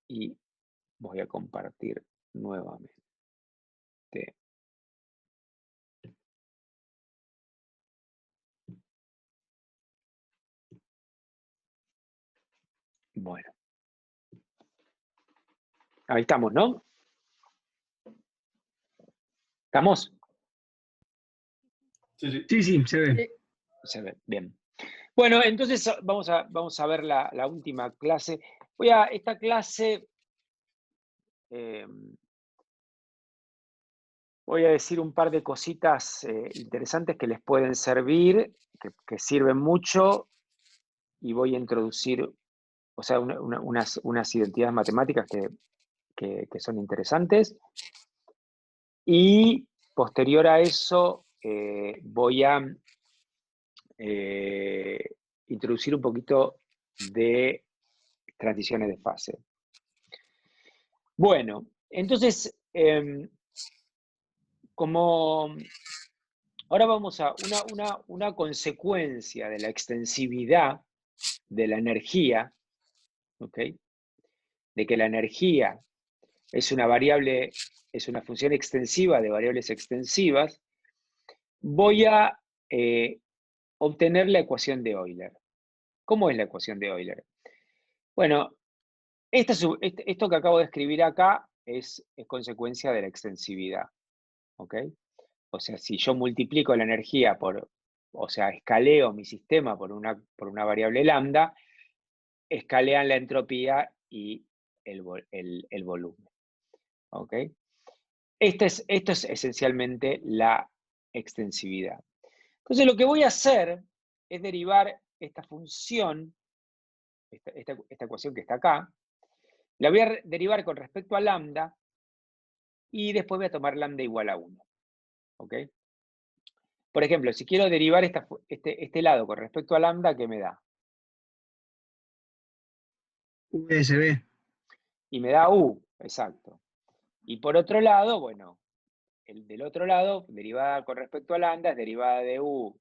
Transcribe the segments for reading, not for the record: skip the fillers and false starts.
y voy a compartir nuevamente. Bueno, ahí estamos, ¿no? ¿Estamos? Sí, se ve. Se ve, bien. Bueno, entonces vamos a ver la última clase. Esta clase, voy a decir un par de cositas interesantes que les pueden servir, que sirven mucho, y voy a introducir, o sea, unas identidades matemáticas que son interesantes. Y posterior a eso, voy a introducir un poquito de transiciones de fase. Bueno, entonces, como ahora vamos a una consecuencia de la extensividad de la energía, ¿ok? De que la energía es una variable, es una función extensiva de variables extensivas, voy a obtener la ecuación de Euler. ¿Cómo es la ecuación de Euler? Bueno, esto que acabo de escribir acá es consecuencia de la extensividad, ¿ok? O sea, si yo multiplico la energía o sea, escaleo mi sistema por una variable lambda, escalean la entropía y el volumen, ¿ok? Esto es esencialmente la extensividad. Entonces, lo que voy a hacer es derivar esta función, esta ecuación que está acá, la voy a derivar con respecto a lambda y después voy a tomar lambda igual a 1. ¿Ok? Por ejemplo, si quiero derivar este lado con respecto a lambda, ¿qué me da? USB. Y me da u, exacto. Y por otro lado, bueno, del otro lado, derivada con respecto a lambda es derivada de u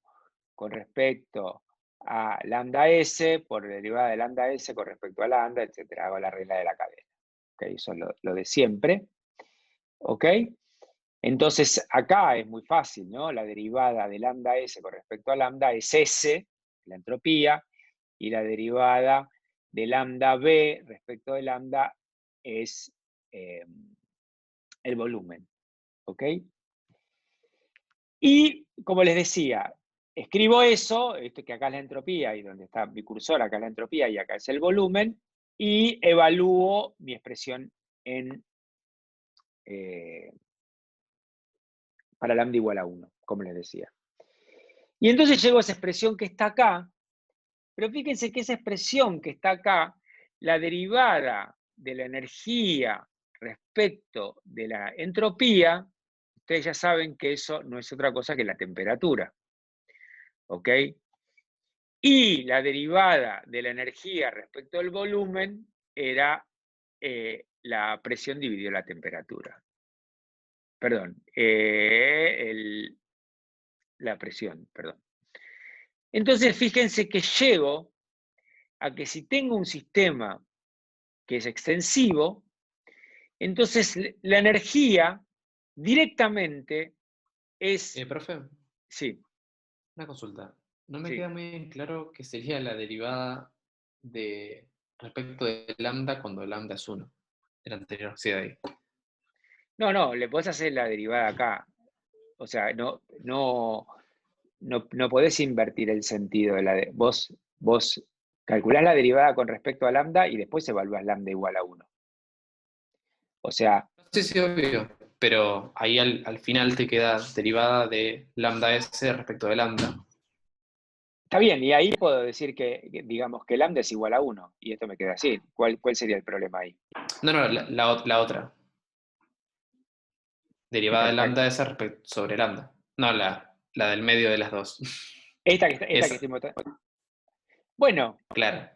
con respecto a lambda s por derivada de lambda s con respecto a lambda, etc. Hago la regla de la cadena. ¿Ok? Eso es lo de siempre. ¿Ok? Entonces, acá es muy fácil, ¿no? La derivada de lambda s con respecto a lambda es s, la entropía, y la derivada de lambda b respecto de lambda es el volumen, ¿ok? Y, como les decía, escribo eso, esto que acá es la entropía, y donde está mi cursor, acá es la entropía, y acá es el volumen, y evalúo mi expresión para lambda igual a 1, como les decía. Y entonces llego a esa expresión que está acá, pero fíjense que esa expresión que está acá, la derivada de la energía respecto de la entropía, ustedes ya saben que eso no es otra cosa que la temperatura. ¿Ok? Y la derivada de la energía respecto al volumen era la presión dividido la temperatura. Perdón, la presión, perdón. Entonces, fíjense que llego a que si tengo un sistema que es extensivo, entonces la energía directamente es... Profe, Sí, una consulta. No me sí. queda muy claro qué sería la derivada de respecto de lambda cuando lambda es 1. El anterior, sí, de ahí. No, le podés hacer la derivada acá. O sea, no podés invertir el sentido de vos calculás la derivada con respecto a lambda y después evaluás lambda igual a 1. O sea, Sí, sí, obvio. Pero ahí al final te queda derivada de lambda s respecto de lambda. está bien, y ahí puedo decir digamos, que lambda es igual a 1, y esto me queda así. ¿Cuál sería el problema ahí? No, la otra. Derivada de lambda s sobre lambda. No, la del medio de las dos. Esta que Esa, estoy mostrando. Bueno, claro.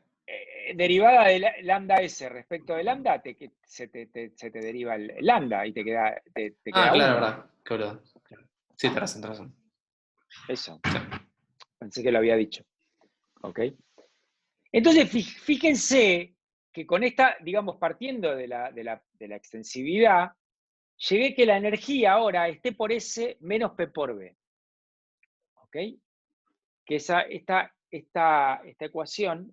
derivada de lambda s respecto de lambda, se te deriva el lambda y te queda Claro, 1. verdad. Qué verdad. Sí, tenés razón. Eso, pensé que lo había dicho. ¿Ok? Entonces, fíjense que con esta, digamos, partiendo de la extensividad, llegué que la energía ahora esté por S menos P por B. ¿Ok? Que esta ecuación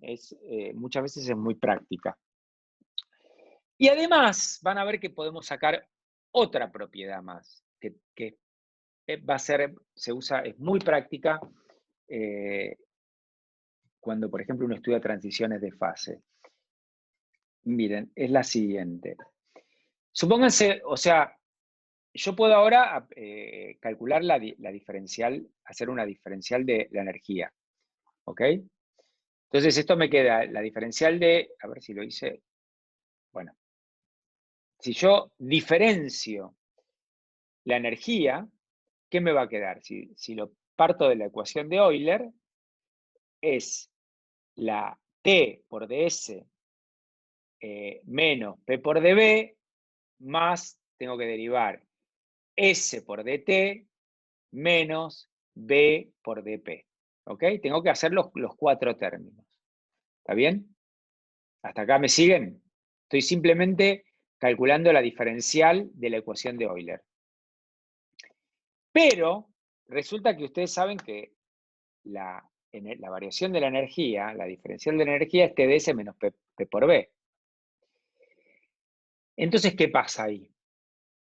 muchas veces es muy práctica. Y además van a ver que podemos sacar otra propiedad más, que va a ser, es muy práctica cuando, por ejemplo, uno estudia transiciones de fase. Miren, es la siguiente. Supónganse, o sea, yo puedo ahora calcular la diferencial, hacer una diferencial de la energía. ¿Ok? Entonces esto me queda la diferencial de, a ver si lo hice, bueno, si yo diferencio la energía, ¿qué me va a quedar? Si lo parto de la ecuación de Euler, es la T por ds menos P por dB, más tengo que derivar S por dt menos B por dP. ¿Ok? Tengo que hacer los 4 términos. ¿Está bien? ¿Hasta acá me siguen? Estoy simplemente calculando la diferencial de la ecuación de Euler. Pero resulta que ustedes saben que la variación de la energía, la diferencial de la energía es TdS menos P por B. Entonces, ¿qué pasa ahí?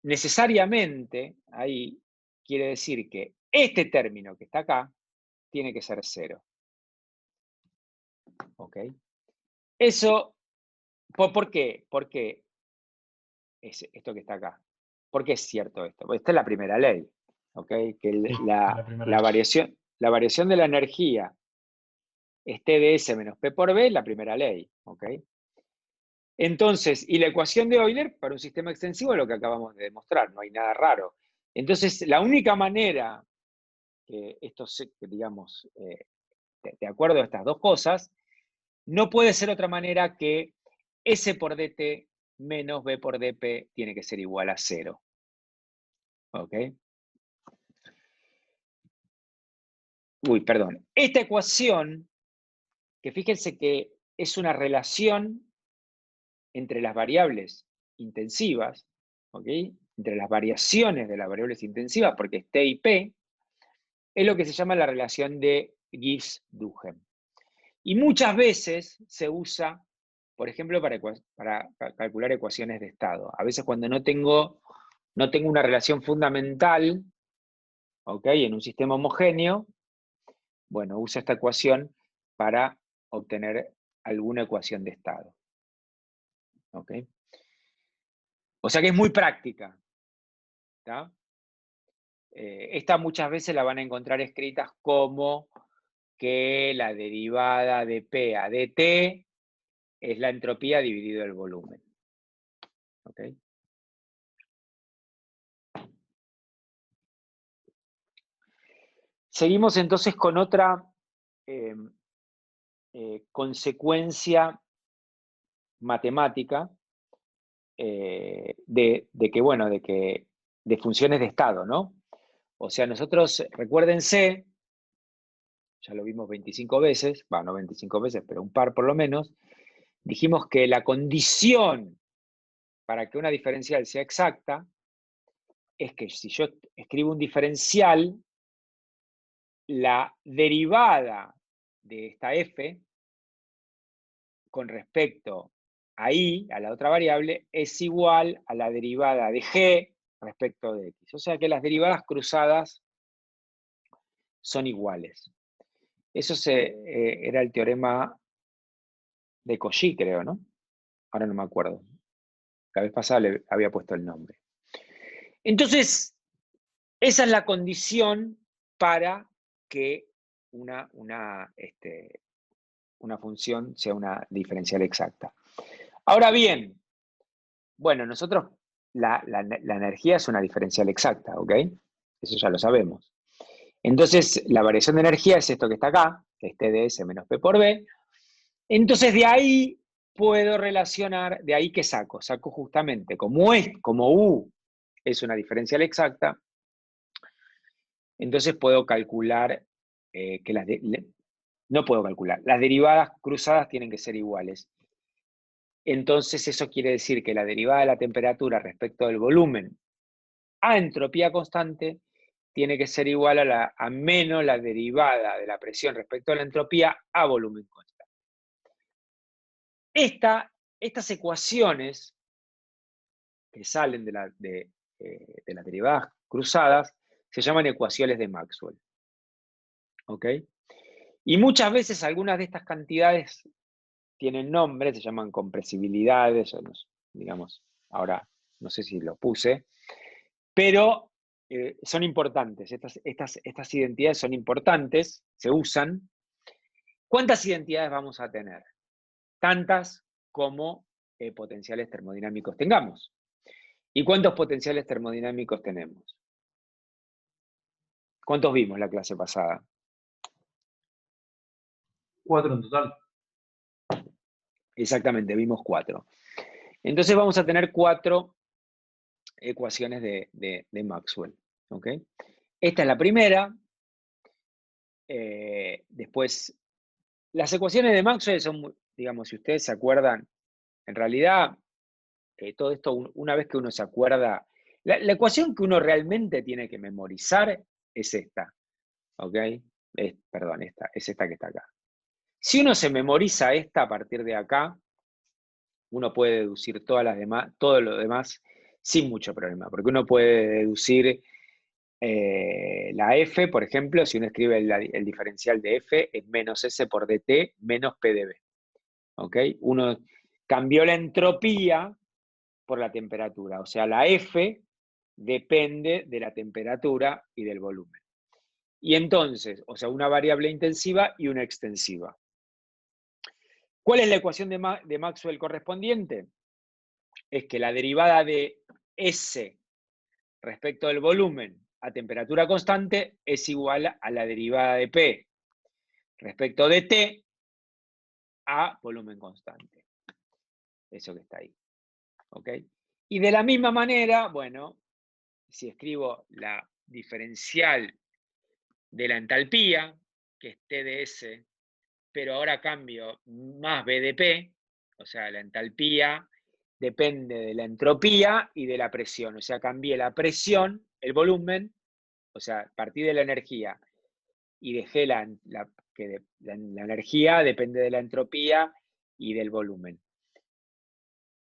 Necesariamente, ahí quiere decir que este término que está acá tiene que ser 0. ¿Ok? Eso, ¿por qué? Porque es esto que está acá. ¿Por qué es cierto esto? Porque esta es la primera ley. ¿Ok? Que Sí, la primera. la variación de la energía es TdS menos P por B, la primera ley. ¿Ok? Entonces, y la ecuación de Euler para un sistema extensivo es lo que acabamos de demostrar, no hay nada raro. Entonces, la única manera que esto, digamos, de acuerdo a estas dos cosas, no puede ser otra manera que S por dt menos B por dP tiene que ser igual a 0. ¿Ok? Uy, perdón. Esta ecuación, que fíjense que es una relación entre las variables intensivas, ¿ok? Entre las variaciones de las variables intensivas, porque es T y P, es lo que se llama la relación de Gibbs-Duhem. Y muchas veces se usa, por ejemplo, para calcular ecuaciones de estado. A veces cuando no tengo una relación fundamental, ¿ok? En un sistema homogéneo, bueno, uso esta ecuación para obtener alguna ecuación de estado. ¿Ok? O sea que es muy práctica. ¿Tá? Esta muchas veces la van a encontrar escritas como que la derivada de P a dt es la entropía dividido el volumen. ¿Ok? Seguimos entonces con otra consecuencia matemática de funciones de estado, ¿no? O sea, nosotros, recuérdense, ya lo vimos 25 veces, no 25 veces, pero un par por lo menos, dijimos que la condición para que una diferencial sea exacta es que si yo escribo un diferencial, la derivada de esta f con respecto a y, a la otra variable, es igual a la derivada de g respecto de x. O sea que las derivadas cruzadas son iguales. Eso era el teorema de Cauchy, creo, ¿no? Ahora no me acuerdo. La vez pasada le había puesto el nombre. Entonces, esa es la condición para que una función sea una diferencial exacta. Ahora bien, bueno, nosotros, la energía es una diferencial exacta, ¿ok? Eso ya lo sabemos. Entonces, la variación de energía es esto que está acá, que es TdS menos P por B. Entonces, de ahí puedo relacionar, de ahí que saco justamente, como U es una diferencial exacta, entonces puedo calcular que no puedo calcular, las derivadas cruzadas tienen que ser iguales. entonces eso quiere decir que la derivada de la temperatura respecto del volumen a entropía constante tiene que ser igual a menos la derivada de la presión respecto a la entropía a volumen constante. Estas ecuaciones que salen de las derivadas cruzadas se llaman ecuaciones de Maxwell. ¿Ok? Y muchas veces algunas de estas cantidades tienen nombres, se llaman compresibilidades, o digamos, ahora no sé si lo puse, pero son importantes. Estas identidades son importantes, se usan. ¿Cuántas identidades vamos a tener? Tantas como potenciales termodinámicos tengamos. ¿Y cuántos potenciales termodinámicos tenemos? ¿Cuántos vimos la clase pasada? 4 en total. Exactamente, vimos 4. Entonces vamos a tener 4 ecuaciones de Maxwell. ¿Okay? Esta es la primera. Después, las ecuaciones de Maxwell son, digamos, si ustedes se acuerdan, en realidad, todo esto, una vez que uno se acuerda, la ecuación que uno realmente tiene que memorizar es esta. ¿Ok? Perdón, es esta que está acá. Si uno se memoriza esta a partir de acá, uno puede deducir todo lo demás sin mucho problema, porque uno puede deducir la F, por ejemplo, si uno escribe el diferencial de F, es menos S por dt menos P de B. ¿Ok? Uno cambió la entropía por la temperatura, o sea, la F depende de la temperatura y del volumen. Y entonces, o sea, una variable intensiva y una extensiva. ¿Cuál es la ecuación de Maxwell correspondiente? Es que la derivada de S respecto del volumen a temperatura constante es igual a la derivada de P respecto de T a volumen constante. Eso que está ahí. ¿Ok? Y de la misma manera, bueno, si escribo la diferencial de la entalpía, que es T de S, pero ahora cambio más B de P, o sea, la entalpía depende de la entropía y de la presión. O sea, cambié la presión, el volumen, o sea, partí de la energía y dejé la energía depende de la entropía y del volumen.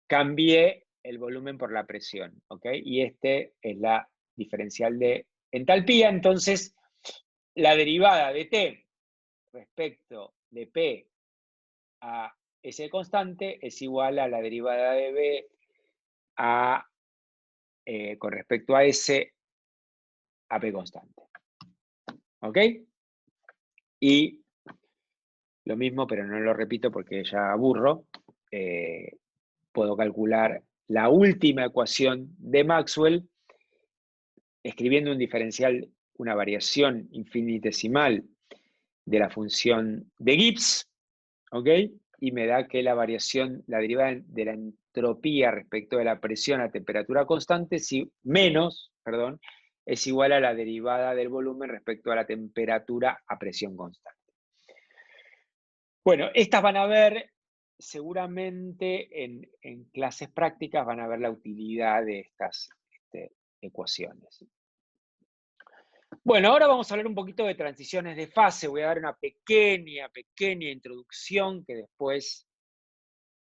Cambié el volumen por la presión, ¿ok? Y este es la diferencial de entalpía. Entonces, la derivada de T respecto de P a S constante es igual a la derivada de B con respecto a S a P constante. ¿Ok? Y lo mismo, pero no lo repito porque ya aburro, puedo calcular la última ecuación de Maxwell escribiendo un diferencial, una variación infinitesimal de la función de Gibbs, ¿ok? Y me da que la variación, la derivada de la entropía respecto de la presión a temperatura constante, es igual a la derivada del volumen respecto a la temperatura a presión constante. Bueno, estas van a ver, seguramente en clases prácticas van a ver la utilidad de estas ecuaciones. Bueno, ahora vamos a hablar un poquito de transiciones de fase. Voy a dar una pequeña introducción que después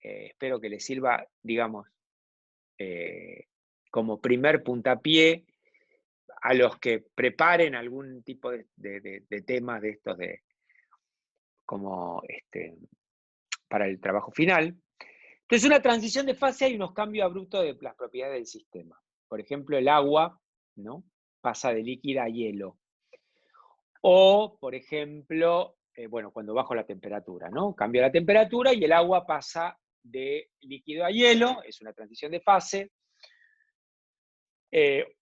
espero que les sirva, digamos, como primer puntapié a los que preparen algún tipo de temas de estos como para el trabajo final. Entonces, una transición de fase hay unos cambios abruptos de las propiedades del sistema. Por ejemplo, el agua, ¿no?, pasa de líquida a hielo. O, por ejemplo, bueno, cuando bajo la temperatura, ¿no? Cambia la temperatura y el agua pasa de líquido a hielo, es una transición de fase.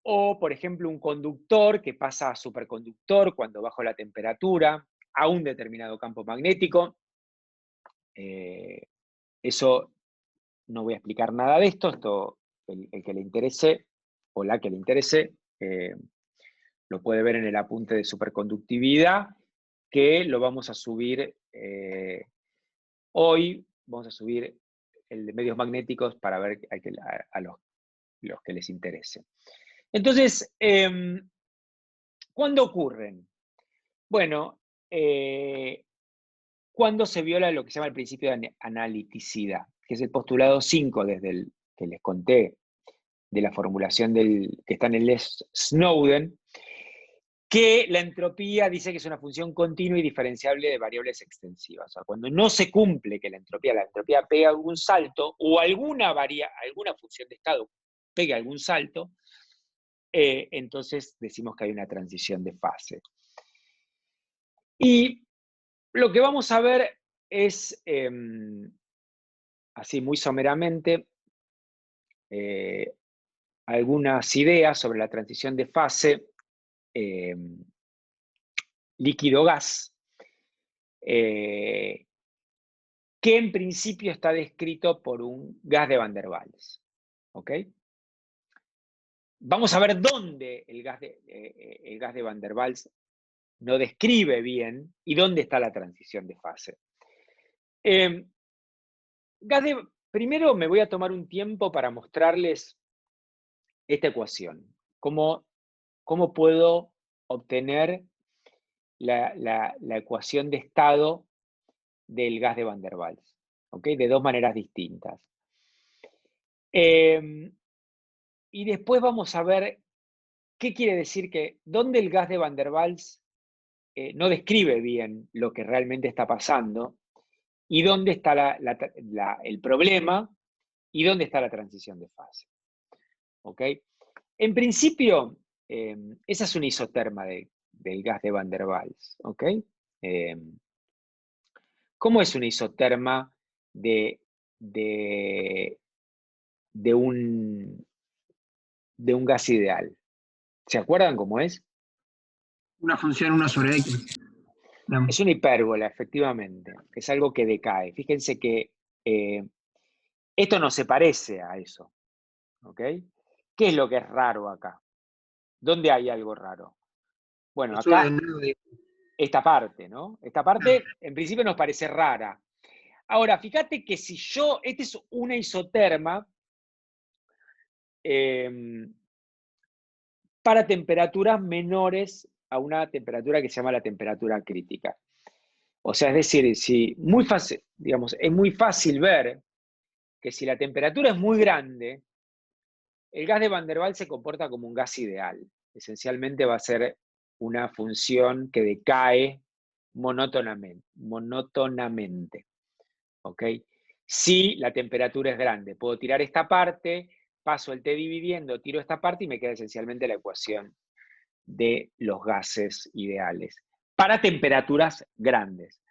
O, por ejemplo, un conductor que pasa a superconductor cuando bajo la temperatura a un determinado campo magnético. Eso no voy a explicar nada de esto, el que le interese o la que le interese lo puede ver en el apunte de superconductividad, que lo vamos a subir hoy, vamos a subir el de medios magnéticos para ver a los que les interese. Entonces, ¿cuándo ocurren? Bueno, cuando se viola lo que se llama el principio de analiticidad, que es el postulado 5 desde el que les conté, de la formulación que está en el Snowden, que la entropía dice que es una función continua y diferenciable de variables extensivas. O sea, cuando no se cumple que la entropía pega algún salto, o alguna función de estado pegue algún salto, entonces decimos que hay una transición de fase. Y lo que vamos a ver es, así muy someramente, algunas ideas sobre la transición de fase líquido-gas, que en principio está descrito por un gas de Van der Waals. ¿Ok? Vamos a ver dónde el gas de Van der Waals no describe bien y dónde está la transición de fase. Primero me voy a tomar un tiempo para mostrarles esta ecuación. ¿Cómo puedo obtener la ecuación de estado del gas de Van der Waals? ¿Ok? De dos maneras distintas. Y después vamos a ver qué quiere decir dónde el gas de Van der Waals no describe bien lo que realmente está pasando y dónde está el problema y dónde está la transición de fase. ¿Ok? En principio, esa es una isoterma del gas de Van der Waals. ¿Ok? ¿Cómo es una isoterma de un gas ideal? ¿Se acuerdan cómo es? Una función 1 sobre X. Digamos. Es una hipérbola, efectivamente. Es algo que decae. Fíjense que esto no se parece a eso. ¿Ok? ¿Qué es lo que es raro acá? ¿Dónde hay algo raro? Bueno, acá, esta parte, ¿no? Esta parte, en principio, nos parece rara. Ahora, fíjate que si esta es una isoterma para temperaturas menores a una temperatura que se llama la temperatura crítica. O sea, es decir, muy fácil, digamos, es muy fácil ver que si la temperatura es muy grande, el gas de Van der Waals se comporta como un gas ideal. Esencialmente va a ser una función que decae monótonamente. ¿Ok? Si la temperatura es grande, puedo tirar esta parte, paso el T dividiendo, tiro esta parte y me queda esencialmente la ecuación de los gases ideales para temperaturas grandes.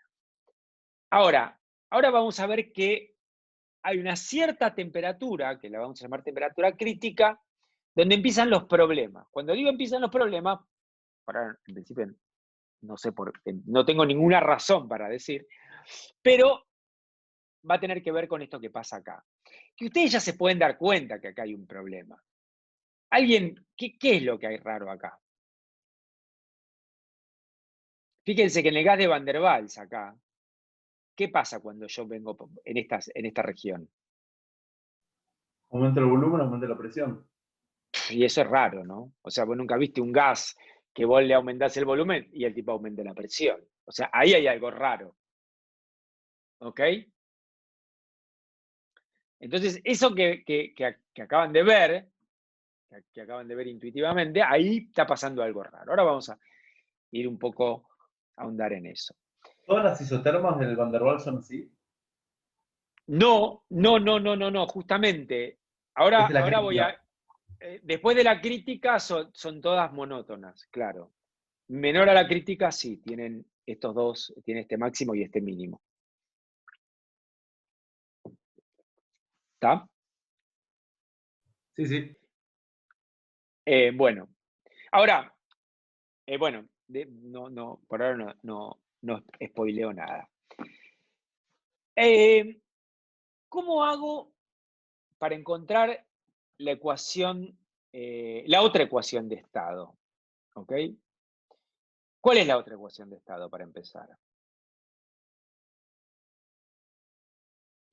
Ahora vamos a ver que hay una cierta temperatura, que la vamos a llamar temperatura crítica, donde empiezan los problemas. Cuando digo empiezan los problemas, en principio no sé no tengo ninguna razón para decir, pero va a tener que ver con esto que pasa acá. Que ustedes ya se pueden dar cuenta que acá hay un problema. ¿Qué es lo que hay raro acá? Fíjense que en el gas de Van der Waals acá, ¿qué pasa cuando yo vengo en esta región? Aumenta el volumen, aumenta la presión. Y eso es raro, ¿no? O sea, vos nunca viste un gas que vos le aumentás el volumen y el tipo aumenta la presión. O sea, ahí hay algo raro. ¿Ok? Entonces, eso que acaban de ver, que acaban de ver intuitivamente, ahí está pasando algo raro. Ahora vamos a ir un poco a ahondar en eso. ¿Todas las isotermas del Van der Waals son así? No, justamente. Ahora voy a... después de la crítica son todas monótonas, claro. Menor a la crítica, sí, tienen estos dos, tiene este máximo y este mínimo. ¿Está? Sí, sí. Bueno, ahora, por ahora no spoileo nada. ¿Cómo hago para encontrar la ecuación, la otra ecuación de estado? ¿Ok? ¿Cuál es la otra ecuación de estado para empezar?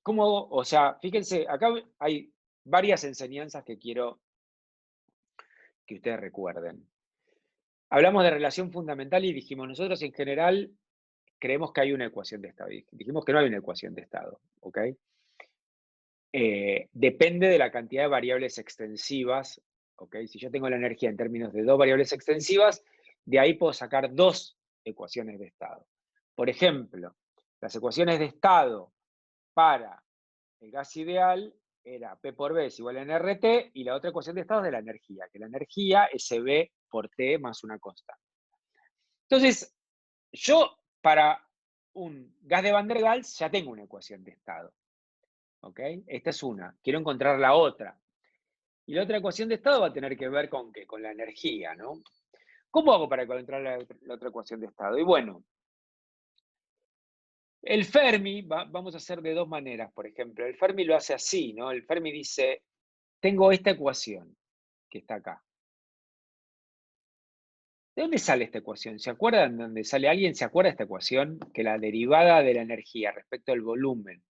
¿Cómo? O sea, fíjense, acá hay varias enseñanzas que quiero que ustedes recuerden. Hablamos de relación fundamental y dijimos, nosotros en general creemos que hay una ecuación de estado. Dijimos que no hay una ecuación de estado, ¿ok? Depende de la cantidad de variables extensivas, ¿ok? Si yo tengo la energía en términos de dos variables extensivas, de ahí puedo sacar dos ecuaciones de estado. Por ejemplo, las ecuaciones de estado para el gas ideal era P por B es igual a nRT, y la otra ecuación de estado es de la energía, que la energía es CB por T más una constante. Entonces, yo para un gas de Van der Waals ya tengo una ecuación de estado. ¿Ok? Esta es una. Quiero encontrar la otra. Y la otra ecuación de estado va a tener que ver con ¿qué? Con la energía, ¿no? ¿Cómo hago para encontrar la otra ecuación de estado? Y bueno, el Fermi, vamos a hacer de dos maneras, por ejemplo. El Fermi lo hace así, ¿no? El Fermi dice, tengo esta ecuación que está acá. ¿De dónde sale esta ecuación? ¿Se acuerdan de dónde sale? ¿Alguien se acuerda de esta ecuación? Que la derivada de la energía respecto al volumen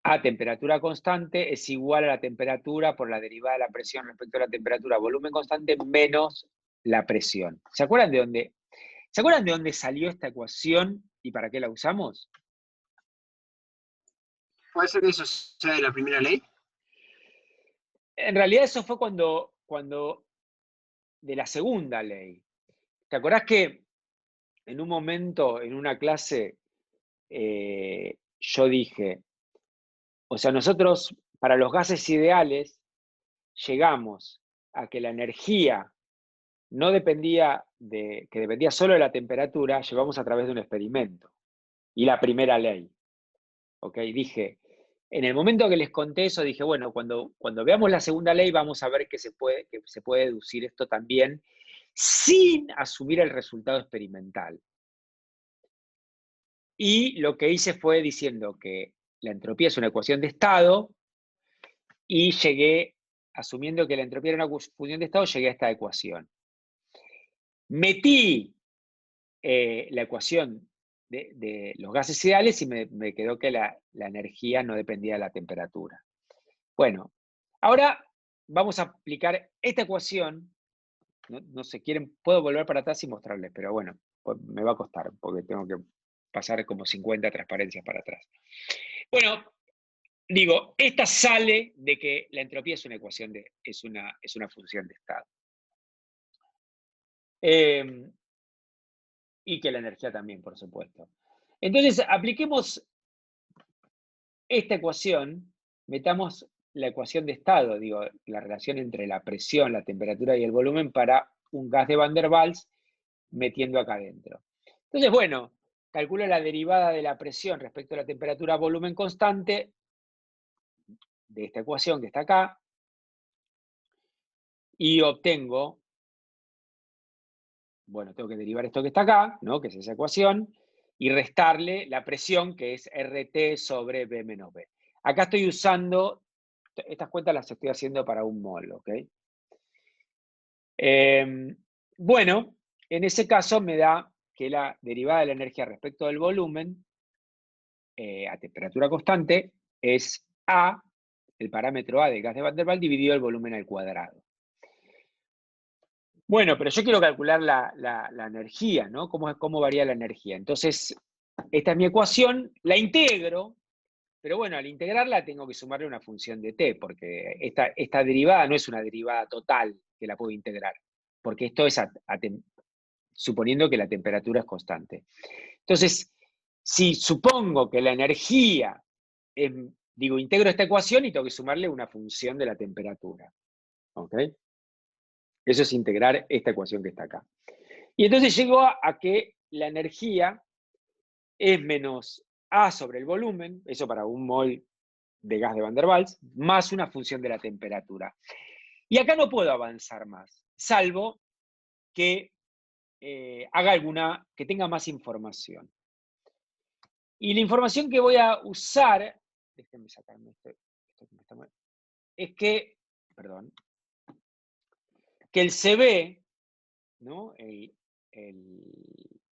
a temperatura constante es igual a la temperatura por la derivada de la presión respecto a la temperatura volumen constante menos la presión. ¿Se acuerdan de dónde salió esta ecuación y para qué la usamos? ¿Puede ser que eso sea de la primera ley? En realidad eso fue cuando de la segunda ley. ¿Te acordás que en un momento, en una clase, yo dije, o sea, nosotros para los gases ideales llegamos a que la energía no dependía que dependía solo de la temperatura, llevamos a través de un experimento. Y la primera ley. ¿Ok? Dije, en el momento que les conté eso, dije, bueno, cuando veamos la segunda ley, vamos a ver que se puede deducir esto también sin asumir el resultado experimental. Y lo que hice fue diciendo que la entropía es una ecuación de estado y llegué, asumiendo que la entropía era una función de estado, llegué a esta ecuación. Metí la ecuación de los gases ideales y me quedó que la energía no dependía de la temperatura. Bueno, ahora vamos a aplicar esta ecuación. No sé, puedo volver para atrás y mostrarles, pero bueno, pues me va a costar porque tengo que pasar como 50 transparencias para atrás. Bueno, digo, esta sale de que la entropía es una ecuación es una función de estado. Y que la energía también, por supuesto. Entonces, apliquemos esta ecuación, metamos la ecuación de estado, digo, la relación entre la presión, la temperatura y el volumen para un gas de Van der Waals, metiendo acá adentro. Entonces, bueno, calculo la derivada de la presión respecto a la temperatura volumen constante de esta ecuación que está acá, y obtengo, bueno, tengo que derivar esto que está acá, ¿no? Que es esa ecuación, y restarle la presión, que es RT sobre B menos B. Acá estoy usando, estas cuentas las estoy haciendo para un mol, ¿ok? Bueno, en ese caso me da que la derivada de la energía respecto del volumen a temperatura constante es A, el parámetro A del gas de Van der Waals, dividido el volumen al cuadrado. Bueno, pero yo quiero calcular la energía, ¿no? ¿Cómo varía la energía? Entonces, esta es mi ecuación, la integro, pero bueno, al integrarla tengo que sumarle una función de t, porque esta derivada no es una derivada total que la puedo integrar, porque esto es suponiendo que la temperatura es constante. Entonces, si supongo que la energía, integro esta ecuación y tengo que sumarle una función de la temperatura. ¿Ok? Eso es integrar esta ecuación que está acá. Y entonces llego a que la energía es menos A sobre el volumen, eso para un mol de gas de Van der Waals, más una función de la temperatura. Y acá no puedo avanzar más, salvo que haga que tenga más información. Y la información que voy a usar, déjenme sacarme esto que me está mal, es que, perdón, que el CB, ¿no?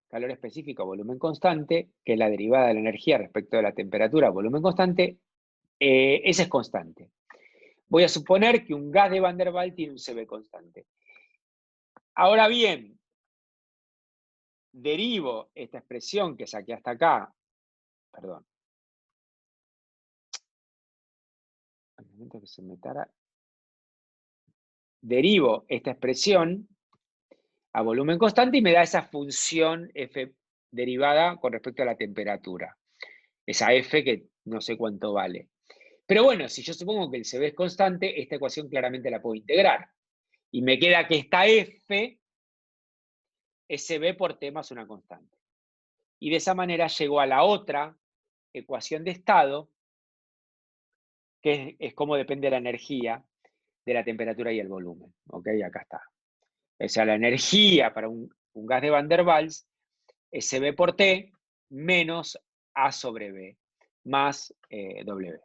calor específico a volumen constante, que es la derivada de la energía respecto de la temperatura a volumen constante, ese es constante. Voy a suponer que un gas de Van der Waals tiene un CB constante. Ahora bien, derivo esta expresión que saqué hasta acá, perdón, al momento que se me tara, derivo esta expresión a volumen constante y me da esa función f derivada con respecto a la temperatura. Esa f que no sé cuánto vale. Pero bueno, si yo supongo que el CB es constante, esta ecuación claramente la puedo integrar. Y me queda que esta f es CB por T más una constante. Y de esa manera llego a la otra ecuación de estado, que es cómo depende la energía de la temperatura y el volumen. ¿Ok? Acá está. O sea, la energía para un gas de Van der Waals es CB por T menos A sobre B más W.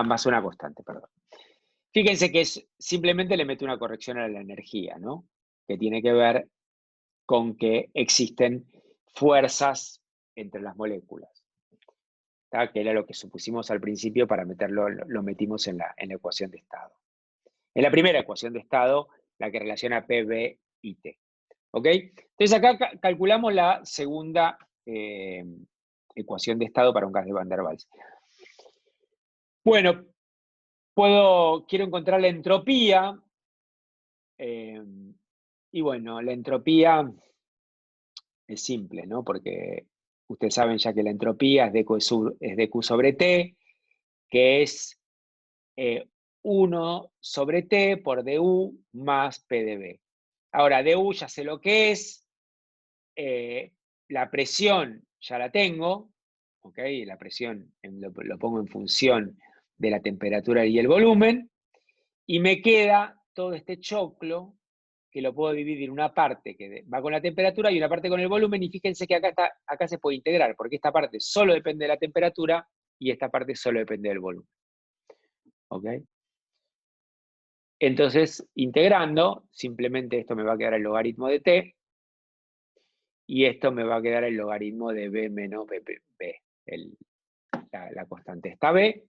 Más una constante, perdón. Fíjense que simplemente le meto una corrección a la energía, ¿no? Que tiene que ver con que existen fuerzas entre las moléculas. ¿Tá? Que era lo que supusimos al principio para meterlo, lo metimos en la ecuación de estado. En la primera ecuación de estado, la que relaciona P, B y T. ¿Ok? Entonces acá calculamos la segunda ecuación de estado para un gas de Van der Waals. Bueno, quiero encontrar la entropía. Y bueno, la entropía es simple, ¿no? Porque ustedes saben ya que la entropía es dQ sobre T, que es 1 sobre T por du más P de B. Ahora, du ya sé lo que es, la presión ya la tengo, ¿ok? La presión lo pongo en función de la temperatura y el volumen, y me queda todo este choclo que lo puedo dividir una parte que va con la temperatura y una parte con el volumen, y fíjense que acá se puede integrar, porque esta parte solo depende de la temperatura y esta parte solo depende del volumen. ¿Ok? Entonces, integrando, simplemente esto me va a quedar el logaritmo de t, y esto me va a quedar el logaritmo de b menos b, la constante está b.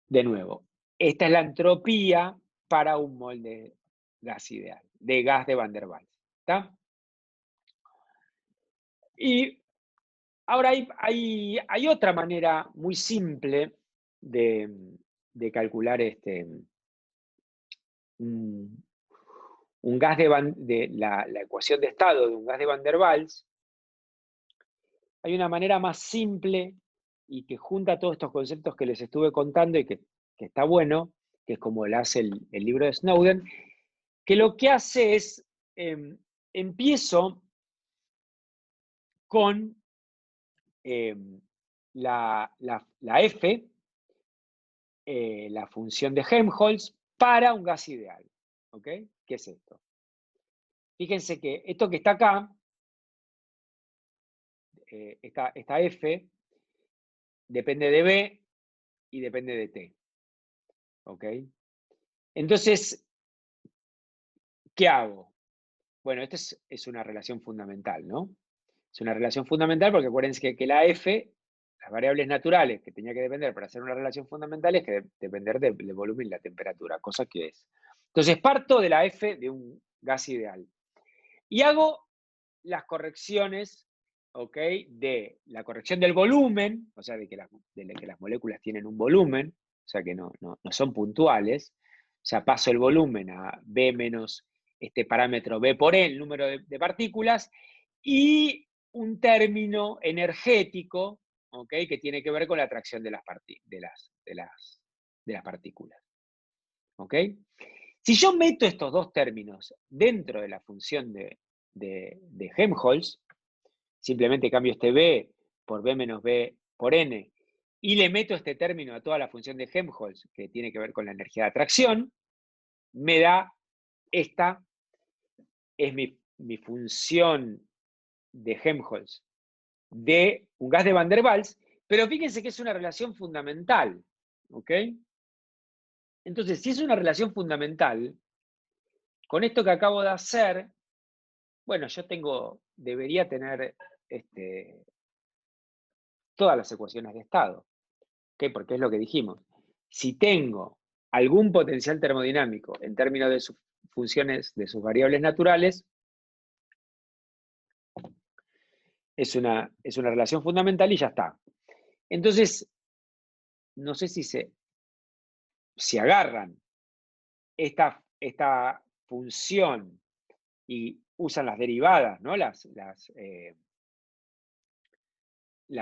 De nuevo, esta es la entropía para un mol de gas ideal, de gas de Van der Waals. ¿Está? Y ahora hay otra manera muy simple de calcular un gas de la ecuación de estado de un gas de Van der Waals. Hay una manera más simple y que junta todos estos conceptos que les estuve contando y que está bueno, que es como lo hace el libro de Snowden, que lo que hace es, empiezo con la F, la función de Helmholtz, para un gas ideal. ¿Ok? ¿Qué es esto? Fíjense que esto que está acá, esta F, depende de B y depende de T. ¿Ok? Entonces, ¿qué hago? Bueno, esta es una relación fundamental, ¿no? Es una relación fundamental porque acuérdense que la F, las variables naturales que tenía que depender para hacer una relación fundamental es que depender del volumen y la temperatura, cosa que es. Entonces parto de la F de un gas ideal y hago las correcciones, ¿ok? De la corrección del volumen, o sea, de que las moléculas tienen un volumen, o sea, que no son puntuales. O sea, paso el volumen a B menos este parámetro B por E, el número de partículas, y un término energético, ¿ok? Que tiene que ver con la atracción de las partículas. ¿Ok? Si yo meto estos dos términos dentro de la función de Helmholtz, simplemente cambio este B por B menos B por N, y le meto este término a toda la función de Helmholtz, que tiene que ver con la energía de atracción, me da esta, es mi función de Helmholtz de un gas de Van der Waals, pero fíjense que es una relación fundamental. ¿Ok? Entonces, si es una relación fundamental, con esto que acabo de hacer, bueno, debería tener todas las ecuaciones de estado. ¿Ok? Porque es lo que dijimos. Si tengo algún potencial termodinámico en términos de sus funciones, de sus variables naturales, es una relación fundamental y ya está. Entonces, no sé si agarran esta función y usan las derivadas, ¿no? La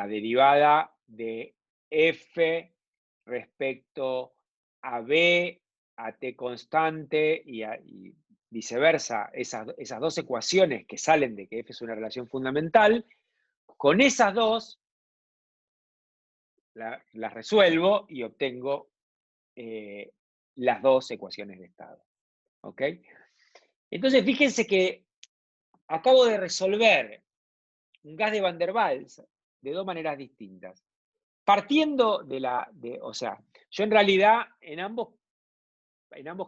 derivada de f respecto a b, a t constante y viceversa, esas dos ecuaciones que salen de que f es una relación fundamental, con esas dos las resuelvo y obtengo las dos ecuaciones de estado. ¿Ok? Entonces, fíjense que acabo de resolver un gas de Van der Waals de dos maneras distintas. Partiendo o sea, yo en realidad en ambos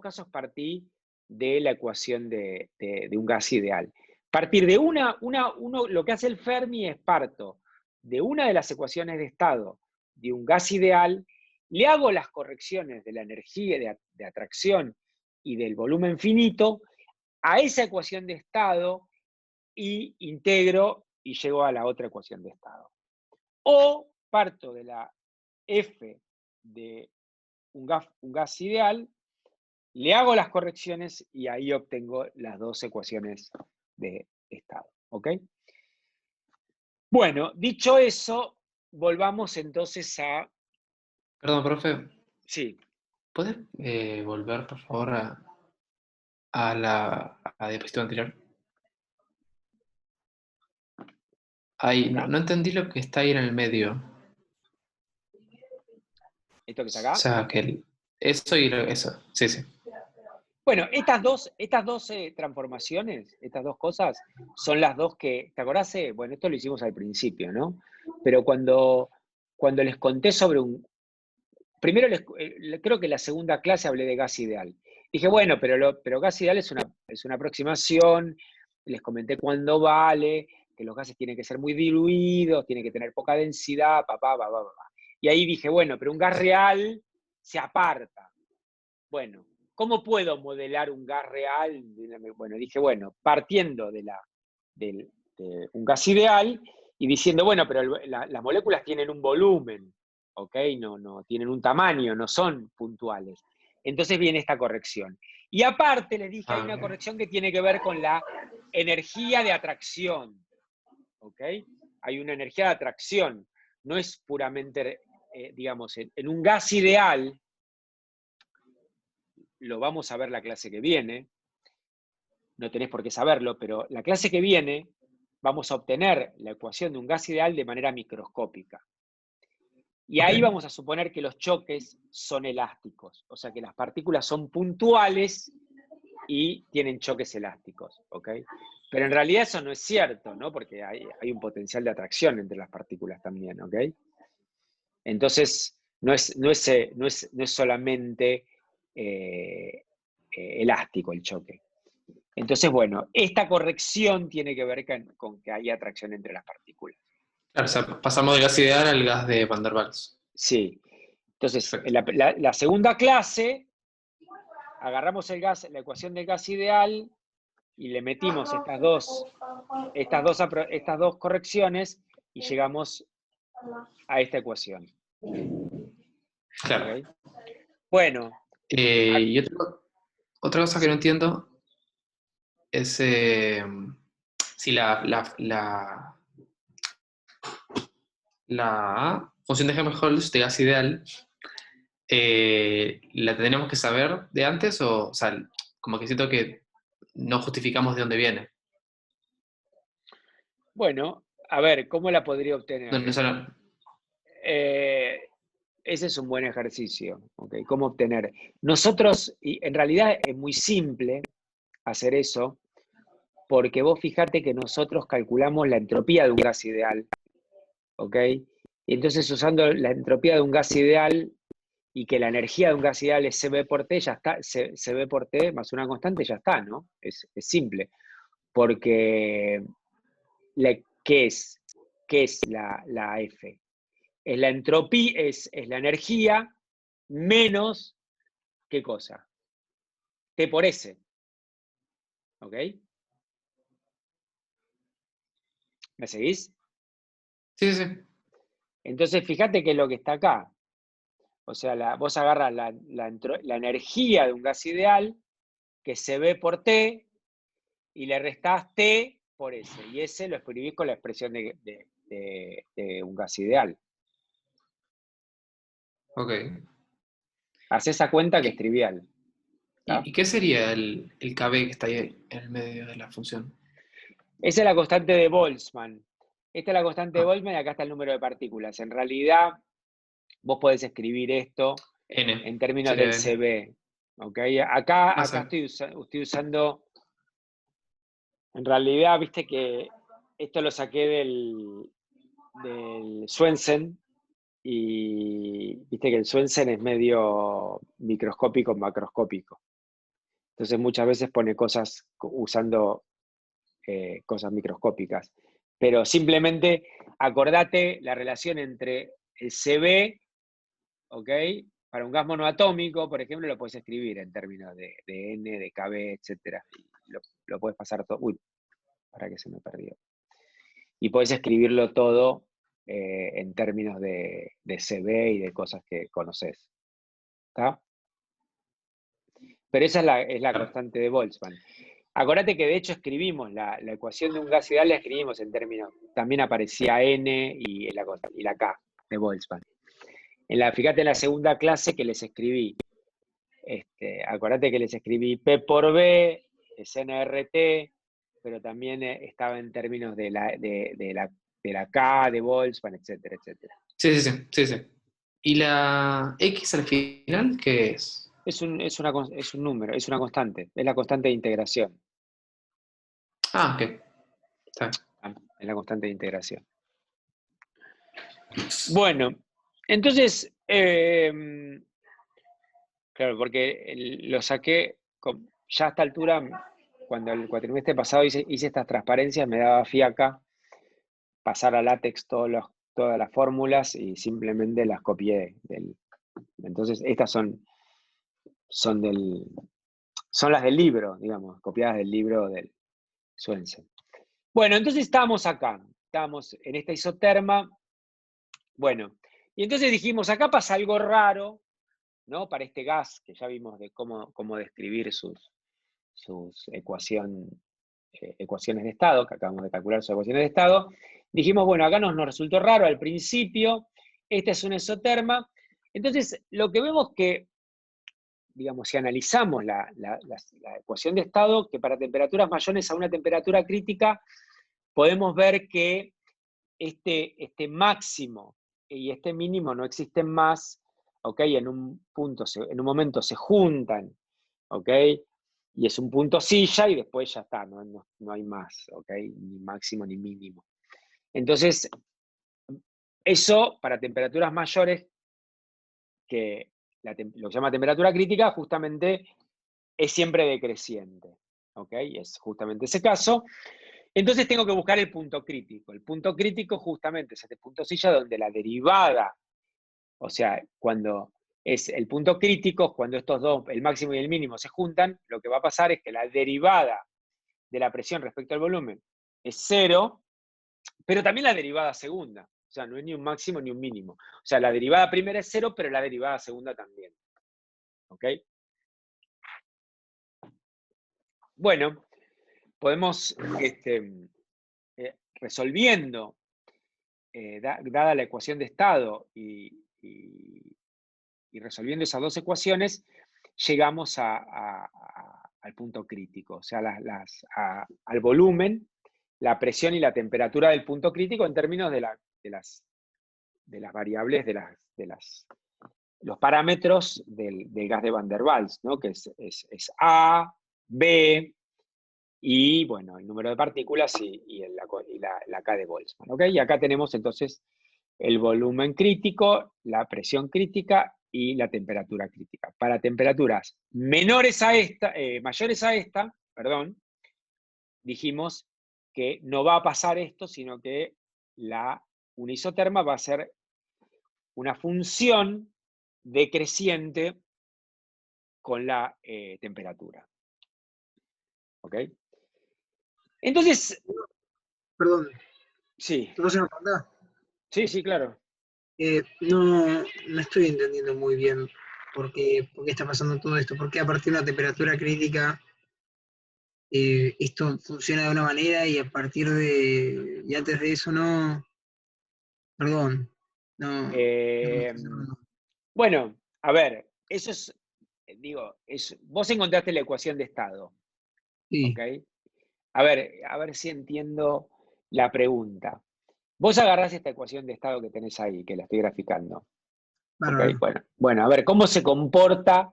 casos partí de la ecuación de un gas ideal. Partir de lo que hace el Fermi es parto de una de las ecuaciones de estado de un gas ideal, le hago las correcciones de la energía de atracción y del volumen finito a esa ecuación de estado y integro y llego a la otra ecuación de estado. O parto de la F de un gas ideal, le hago las correcciones y ahí obtengo las dos ecuaciones de estado. ¿Ok? Bueno, dicho eso, volvamos entonces a... Perdón, profe, Sí, ¿puedes volver, por favor, a la diapositiva anterior? Ahí, acá. no entendí lo que está ahí en el medio. Esto que está O acá. sea, que eso y eso, sí, sí. Bueno, estas dos transformaciones, estas dos cosas, son las dos que, ¿te acordás? Bueno, esto lo hicimos al principio, ¿no? Pero cuando les conté sobre primero creo que en la segunda clase hablé de gas ideal. Dije, bueno, pero gas ideal es una aproximación, les comenté cuándo vale, que los gases tienen que ser muy diluidos, tienen que tener poca densidad, Y ahí dije, bueno, pero un gas real se aparta. Bueno, ¿cómo puedo modelar un gas real? Bueno, dije, bueno, partiendo de un gas ideal y diciendo, bueno, pero las moléculas tienen un volumen, ¿ok? No tienen un tamaño, no son puntuales. Entonces viene esta corrección. Y aparte les dije, hay una corrección que tiene que ver con la energía de atracción, ¿ok? Hay una energía de atracción, no es puramente, digamos, en un gas ideal, lo vamos a ver la clase que viene, no tenés por qué saberlo, pero la clase que viene vamos a obtener la ecuación de un gas ideal de manera microscópica. Y ahí vamos a suponer que los choques son elásticos, o sea que las partículas son puntuales y tienen choques elásticos, ¿ok? Pero en realidad eso no es cierto, ¿no? Porque hay un potencial de atracción entre las partículas también, ¿ok? Entonces, no es solamente elástico el choque. Entonces, bueno, esta corrección tiene que ver con que haya atracción entre las partículas. Claro, o sea, pasamos del gas ideal al gas de Van der Waals. Sí. Entonces, en la segunda clase, agarramos la ecuación del gas ideal y le metimos estas dos correcciones y llegamos a esta ecuación. Claro. ¿Okay? Bueno. Y otra cosa que no entiendo es si la función de Helmholtz de gas ideal la tenemos que saber de antes o sea, como que siento que no justificamos de dónde viene. Bueno, a ver, ¿cómo la podría obtener? Ese es un buen ejercicio, ¿okay? ¿Cómo obtener? Nosotros, y en realidad es muy simple hacer eso, porque vos fijate que nosotros calculamos la entropía de un gas ideal, ¿ok? Y entonces usando la entropía de un gas ideal y que la energía de un gas ideal es CB por T, ya está, CB por T más una constante, ya está, ¿no? Es simple. porque ¿qué es la F? Es la entropía, es la energía menos, ¿qué cosa? T por S. ¿Ok? ¿Me seguís? Sí, sí. Entonces, fíjate que es lo que está acá. O sea, vos agarras la energía de un gas ideal, que se ve por T, y le restás T por S. Y S lo escribís con la expresión de un gas ideal. Ok. Hacés esa cuenta que es trivial. ¿Y qué sería el KB que está ahí en el medio de la función? Esa es la constante de Boltzmann. Esta es la constante de Ah. Boltzmann y acá está el número de partículas. En realidad, vos podés escribir esto N. en términos Sería del N. CB. ¿Okay? Acá Masa. estoy usando, en realidad, viste que esto lo saqué del Swensen, y viste que el Swensen es medio microscópico, macroscópico. Entonces muchas veces pone cosas usando cosas microscópicas. Pero simplemente acordate la relación entre el CB, ¿ok? Para un gas monoatómico, por ejemplo, lo puedes escribir en términos de N, de KB, etc. Lo puedes pasar todo. Uy, para que se me perdió. Y puedes escribirlo todo en términos de CB y de cosas que conoces. ¿Está? Pero esa es la constante de Boltzmann. Acordate que de hecho escribimos la ecuación de un gas ideal, la escribimos en términos, también aparecía N y la K de Boltzmann. Fíjate en la segunda clase que les escribí, acordate que les escribí P por B, es NRT, pero también estaba en términos de la K, de Boltzmann, etcétera, etcétera. Sí. ¿Y la X al final qué es? Es un número, es una constante, es la constante de integración. Ah, ok. Está bien. Es la constante de integración. Bueno, entonces, claro, porque lo saqué ya a esta altura, cuando el cuatrimestre pasado hice estas transparencias, me daba fiaca pasar a LaTeX todas las fórmulas y simplemente las copié. Entonces, estas son las del libro, digamos, copiadas del libro del Swensen. Bueno, entonces estábamos acá, estábamos en esta isoterma. Bueno, y entonces dijimos, acá pasa algo raro, ¿no? Para este gas, que ya vimos de cómo describir sus ecuaciones de estado, que acabamos de calcular sus ecuaciones de estado. Dijimos, bueno, acá nos resultó raro al principio, esta es una isoterma. Entonces, lo que vemos que, digamos, si analizamos la ecuación de estado, que para temperaturas mayores a una temperatura crítica, podemos ver que este máximo y este mínimo no existen más, ¿ok? En un momento se juntan, ¿ok? Y es un punto silla y después ya está, no hay más, ¿ok? Ni máximo ni mínimo. Entonces, eso para temperaturas mayores, que lo que se llama temperatura crítica, justamente es siempre decreciente, ¿ok? Es justamente ese caso. Entonces tengo que buscar el punto crítico. El punto crítico justamente es este punto silla donde la derivada, o sea, cuando es el punto crítico, cuando estos dos, el máximo y el mínimo, se juntan, lo que va a pasar es que la derivada de la presión respecto al volumen es 0, pero también la derivada segunda. O sea, no es ni un máximo ni un mínimo. O sea, la derivada primera es 0, pero la derivada segunda también. ¿Ok? Bueno, podemos, resolviendo, dada la ecuación de estado y resolviendo esas dos ecuaciones, llegamos al punto crítico, o sea, al volumen, la presión y la temperatura del punto crítico en términos de las variables, los parámetros del gas de Van der Waals, ¿no? Que es A, B, y bueno, el número de partículas y la K de Boltzmann, ¿ok? Y acá tenemos entonces el volumen crítico, la presión crítica y la temperatura crítica. Para temperaturas mayores a esta, dijimos que no va a pasar esto, sino que una isoterma va a ser una función decreciente con la temperatura. ¿Ok? Entonces, Perdón, sí, ¿te puedo hacer una pregunta? sí, claro. No estoy entendiendo muy bien por qué está pasando todo esto. ¿Por qué a partir de una temperatura crítica esto funciona de una manera y a partir de... y antes de eso no... Perdón, no me Eh, estoy cerrando. bueno, a ver, eso es, digo, vos encontraste la ecuación de estado, Sí, ¿ok? A ver si entiendo la pregunta. Vos agarrás esta ecuación de estado que tenés ahí, que la estoy graficando, ¿ok? bárbaro. Bueno, a ver, ¿cómo se comporta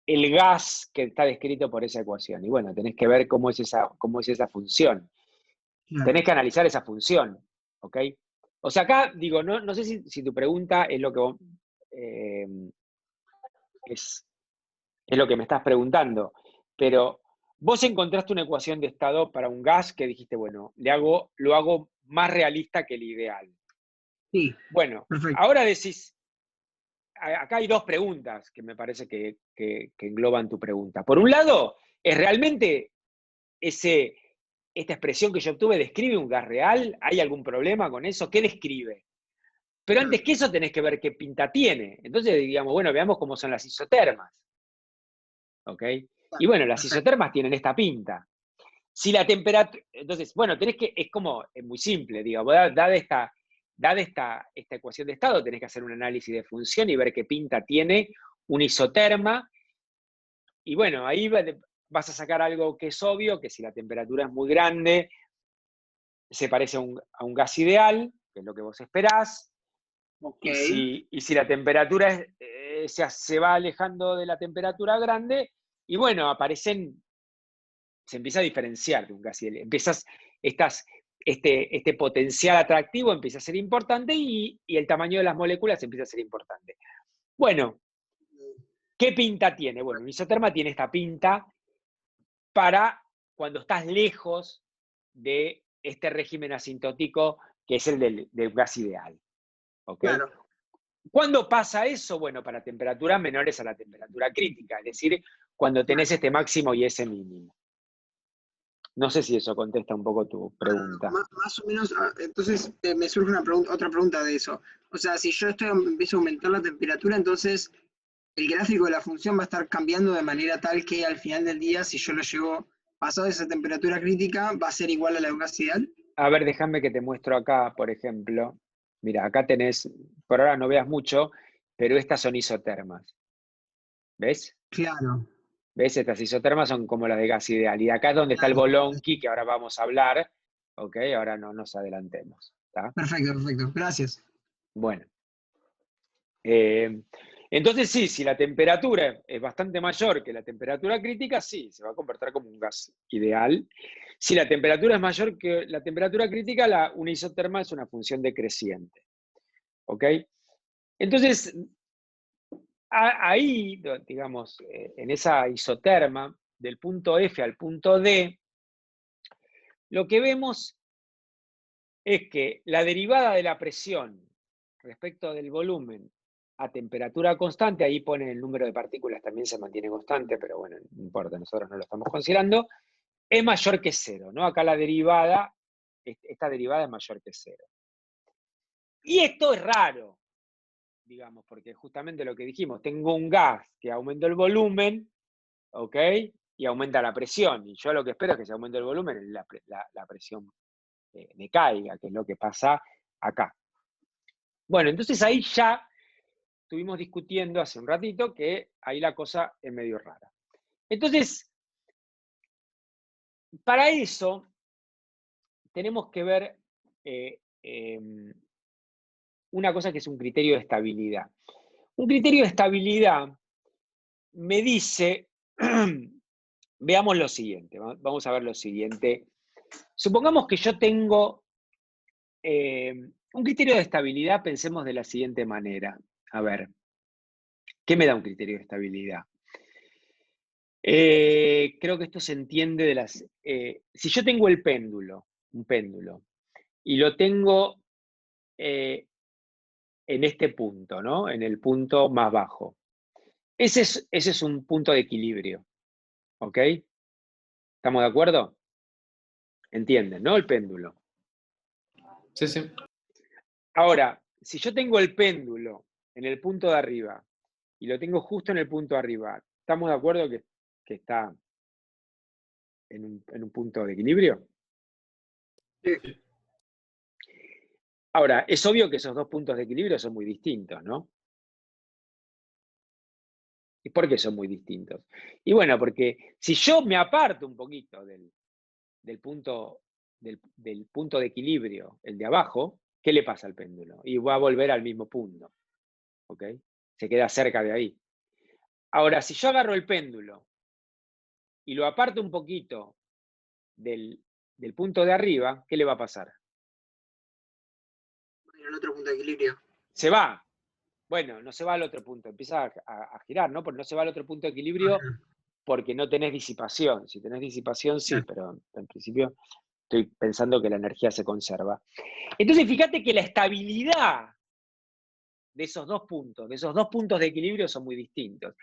el gas que está descrito por esa ecuación? Y bueno, tenés que ver cómo es esa función. Claro. Tenés que analizar esa función, ¿ok? O sea, acá, digo, no sé si tu pregunta es lo que vos, es lo que me estás preguntando, pero vos encontraste una ecuación de estado para un gas que dijiste, bueno, lo hago más realista que el ideal. Sí, Bueno, perfecto. ahora decís, acá hay dos preguntas que me parece que engloban tu pregunta. Por un lado, ¿es realmente esta expresión que yo obtuve describe un gas real? ¿Hay algún problema con eso? ¿Qué describe? Pero antes que eso tenés que ver qué pinta tiene. Entonces, digamos, bueno, veamos cómo son las isotermas. ¿Ok? Y bueno, las Perfecto. isotermas tienen esta pinta. Si la temperatura, entonces, bueno, es muy simple, digo, dada esta ecuación de estado, tenés que hacer un análisis de función y ver qué pinta tiene una isoterma, y bueno, ahí vas a sacar algo que es obvio, que si la temperatura es muy grande, se parece a un gas ideal, que es lo que vos esperás, Ok. y si la temperatura se va alejando de la temperatura grande, y bueno, se empieza a diferenciar de un gas ideal. Este potencial atractivo empieza a ser importante y el tamaño de las moléculas empieza a ser importante. Bueno, ¿qué pinta tiene? Bueno, un isoterma tiene esta pinta para cuando estás lejos de este régimen asintótico que es el del gas ideal. ¿Ok? Claro. ¿Cuándo pasa eso? Bueno, para temperaturas menores a la temperatura crítica, es decir, cuando tenés este máximo y ese mínimo. No sé si eso contesta un poco tu pregunta. Más o menos, entonces me surge otra pregunta de eso. O sea, si yo empiezo a aumentar la temperatura, entonces el gráfico de la función va a estar cambiando de manera tal que al final del día, si yo lo llevo pasado esa temperatura crítica, va a ser igual a la de un gas ideal. A ver, déjame que te muestro acá, por ejemplo. Mira, acá tenés, por ahora no veas mucho, pero estas son isotermas. ¿Ves? Claro. ¿Ves? Estas isotermas son como las de gas ideal. Y acá es donde está el Bolonqui, que ahora vamos a hablar. ¿Ok? Ahora no nos adelantemos. ¿Está? Perfecto, perfecto. Gracias. Bueno. Entonces sí, si la temperatura es bastante mayor que la temperatura crítica, sí, se va a comportar como un gas ideal. Si la temperatura es mayor que la temperatura crítica, una isoterma es una función decreciente. ¿Ok? Entonces, ahí, digamos, en esa isoterma, del punto F al punto D, lo que vemos es que la derivada de la presión respecto del volumen a temperatura constante, ahí ponen el número de partículas, también se mantiene constante, pero bueno, no importa, nosotros no lo estamos considerando, es mayor que cero, ¿no? Acá esta derivada es mayor que cero. Y esto es raro, digamos, porque justamente lo que dijimos, tengo un gas que aumenta el volumen, ¿ok? Y aumenta la presión, y yo lo que espero es que si aumenta el volumen, la presión decaiga, que es lo que pasa acá. Bueno, entonces ahí ya estuvimos discutiendo hace un ratito que ahí la cosa es medio rara. Entonces, para eso tenemos que ver una cosa que es un criterio de estabilidad. Un criterio de estabilidad me dice, veamos lo siguiente, vamos a ver lo siguiente. Supongamos que yo tengo un criterio de estabilidad, pensemos de la siguiente manera. A ver, ¿qué me da un criterio de estabilidad? Creo que esto se entiende de las... si yo tengo el péndulo, un péndulo, y lo tengo en este punto, ¿no? En el punto más bajo. Ese es un punto de equilibrio, ¿ok? ¿Estamos de acuerdo? ¿Entienden, no? El péndulo. Sí, sí. Ahora, si yo tengo el péndulo en el punto de arriba y lo tengo justo en el punto de arriba, ¿estamos de acuerdo que está en un punto de equilibrio? Sí. Ahora, es obvio que esos dos puntos de equilibrio son muy distintos, ¿no? ¿Y por qué son muy distintos? Y bueno, porque si yo me aparto un poquito del punto de equilibrio, el de abajo, ¿qué le pasa al péndulo? Y va a volver al mismo punto, ¿ok? Se queda cerca de ahí. Ahora, si yo agarro el péndulo y lo aparto un poquito del punto de arriba, ¿qué le va a pasar? En el otro punto de equilibrio. Se va. Bueno, no se va al otro punto, empieza a girar, ¿no? Porque no se va al otro punto de equilibrio Ajá. porque no tenés disipación. Si tenés disipación, sí, Claro. pero en principio estoy pensando que la energía se conserva. Entonces, fíjate que la estabilidad de esos dos puntos de equilibrio son muy distintos.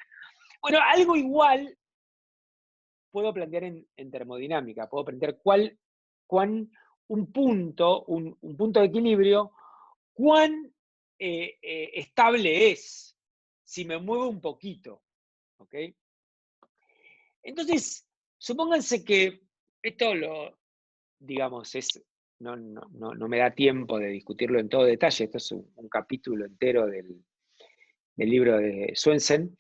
Bueno, algo igual puedo plantear en termodinámica, puedo plantear un punto de equilibrio, cuán estable es si me muevo un poquito, ¿ok? Entonces, supónganse que esto digamos, no me da tiempo de discutirlo en todo detalle, esto es un capítulo entero del libro de Swensen.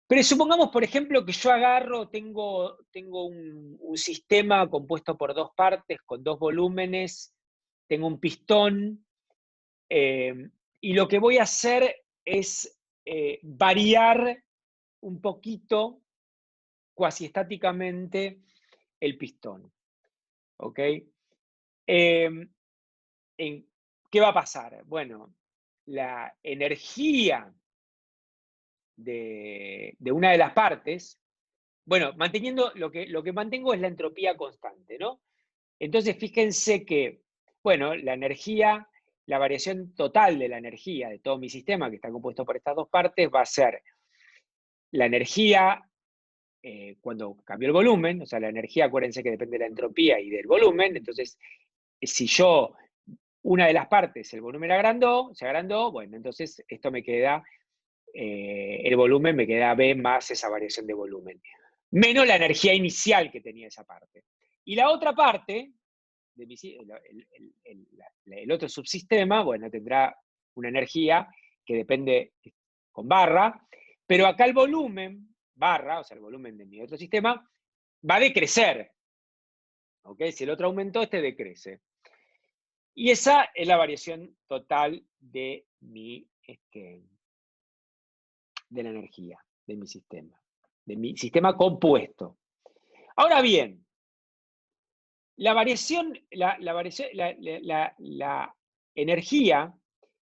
Pero supongamos, por ejemplo, que yo agarro, tengo un sistema compuesto por dos partes, con dos volúmenes, tengo un pistón, y lo que voy a hacer es variar un poquito, cuasi estáticamente, el pistón. ¿Ok? ¿Qué va a pasar? Bueno, la energía de una de las partes, bueno, manteniendo, lo que mantengo es la entropía constante, ¿no? Entonces, fíjense que, bueno, la variación total de la energía de todo mi sistema, que está compuesto por estas dos partes, va a ser la energía cuando cambio el volumen, o sea, la energía, acuérdense que depende de la entropía y del volumen, entonces, si yo, una de las partes, el volumen se agrandó, bueno, entonces esto me queda, el volumen me queda B más esa variación de volumen, menos la energía inicial que tenía esa parte. Y la otra parte, el otro subsistema, bueno, tendrá una energía que depende con barra, pero acá el volumen, barra, o sea, el volumen de mi otro sistema, va a decrecer. ¿Ok? Si el otro aumentó, este decrece. Y esa es la variación total de de la energía de mi sistema compuesto. Ahora bien, la energía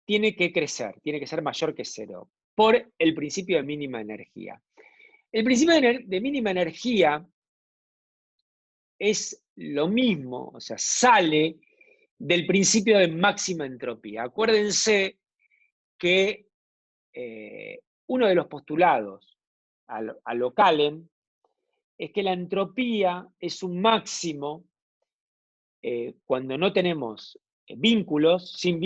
tiene que crecer, tiene que ser mayor que cero, por el principio de mínima energía. El principio de mínima energía es lo mismo, o sea, sale del principio de máxima entropía. Acuérdense que uno de los postulados a lo Calen es que la entropía es un máximo cuando no tenemos vínculos, sin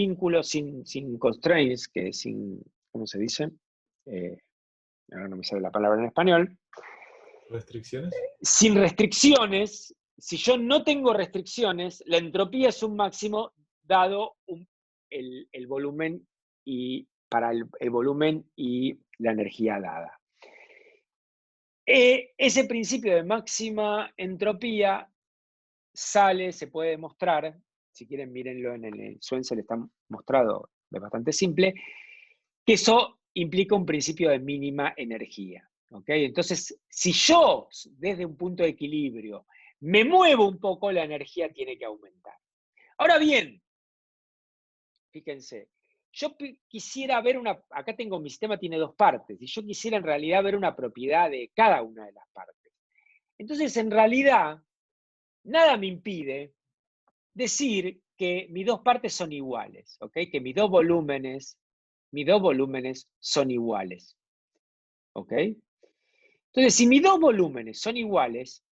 constraints, ¿cómo se dice? Ahora no me sale la palabra en español. ¿Restricciones? Sin restricciones, si yo no tengo restricciones, la entropía es un máximo dado el volumen y para el volumen y la energía dada. Ese principio de máxima entropía se puede demostrar, si quieren mírenlo en el Swensen, está mostrado, es bastante simple, que eso implica un principio de mínima energía. ¿Okay? Entonces, si yo, desde un punto de equilibrio, me muevo un poco, la energía tiene que aumentar. Ahora bien, fíjense, yo quisiera ver acá tengo mi sistema, tiene dos partes, y yo quisiera en realidad ver una propiedad de cada una de las partes. Entonces, en realidad, nada me impide decir que mis dos partes son iguales, ¿ok? Que mis dos volúmenes son iguales, ¿ok? Entonces, si mis dos volúmenes son iguales,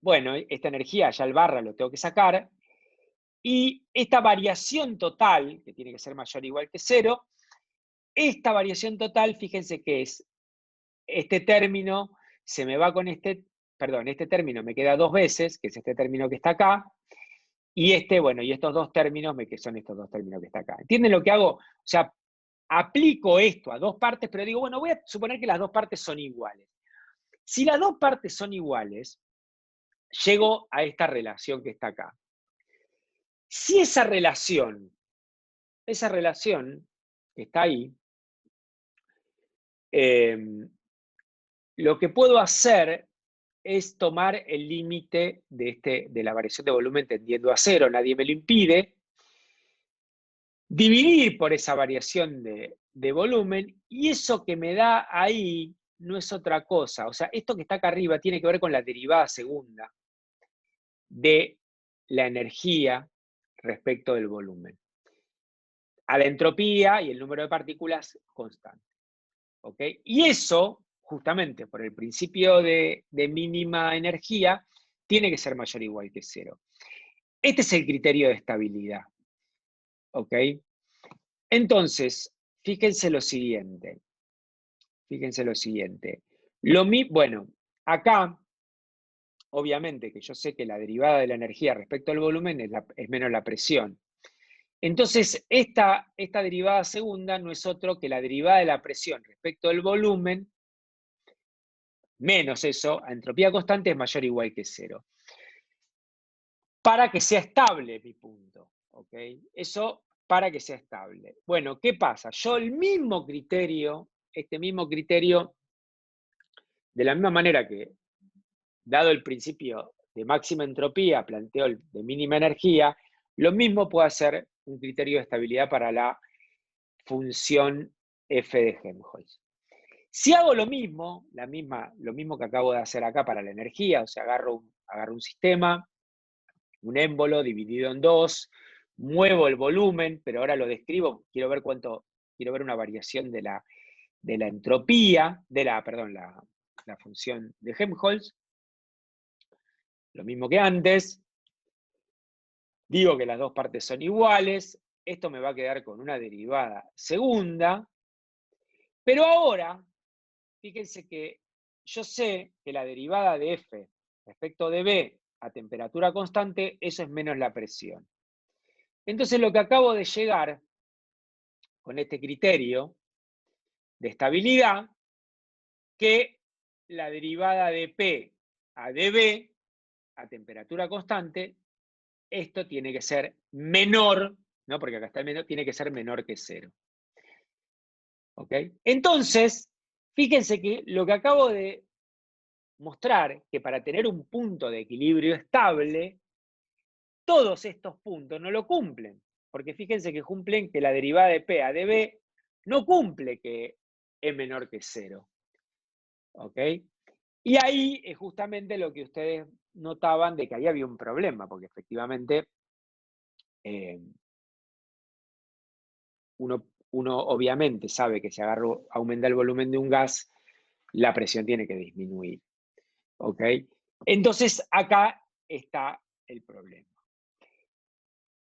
bueno, esta energía ya el barra lo tengo que sacar, y esta variación total, que tiene que ser mayor o igual que 0, esta variación total, fíjense que es este término, se me va con este término me queda dos veces, que es este término que está acá, y estos dos términos, que son estos dos términos que está acá. ¿Entienden lo que hago? O sea, aplico esto a dos partes, pero digo, bueno, voy a suponer que las dos partes son iguales. Si las dos partes son iguales, llego a esta relación que está acá. Si esa relación que está ahí, lo que puedo hacer es tomar el límite de la variación de volumen tendiendo a 0, nadie me lo impide, dividir por esa variación de volumen, y eso que me da ahí no es otra cosa. O sea, esto que está acá arriba tiene que ver con la derivada segunda de la energía respecto del volumen, a la entropía y el número de partículas constante. ¿Ok? Y eso, justamente por el principio de mínima energía, tiene que ser mayor o igual que 0. Este es el criterio de estabilidad. ¿Ok? Entonces, fíjense lo siguiente. Bueno, acá, obviamente que yo sé que la derivada de la energía respecto al volumen es menos la presión. Entonces, esta derivada segunda no es otro que la derivada de la presión respecto al volumen, menos eso, a entropía constante es mayor o igual que 0. Para que sea estable mi punto. ¿Ok? Eso para que sea estable. Bueno, ¿qué pasa? Yo este mismo criterio, de la misma manera que, dado el principio de máxima entropía, planteo el de mínima energía, lo mismo puedo hacer un criterio de estabilidad para la función f de Helmholtz. Si hago lo mismo que acabo de hacer acá para la energía, o sea, agarro un sistema, un émbolo dividido en dos, muevo el volumen, pero ahora lo describo, quiero ver una variación de la entropía, la función de Helmholtz, lo mismo que antes, digo que las dos partes son iguales, esto me va a quedar con una derivada segunda, pero ahora, fíjense que yo sé que la derivada de F respecto de B a temperatura constante, eso es menos la presión. Entonces lo que acabo de llegar con este criterio de estabilidad, que la derivada de P a dB a temperatura constante, esto tiene que ser menor, ¿no? Porque acá está el menor, tiene que ser menor que 0. ¿Ok? Entonces, fíjense que lo que acabo de mostrar, que para tener un punto de equilibrio estable, todos estos puntos no lo cumplen. Porque fíjense que cumplen que la derivada de P a dB no cumple que es menor que 0. ¿Ok? Y ahí es justamente lo que ustedes notaban de que ahí había un problema, porque efectivamente uno obviamente sabe que si aumenta el volumen de un gas, la presión tiene que disminuir. ¿Ok? Entonces acá está el problema.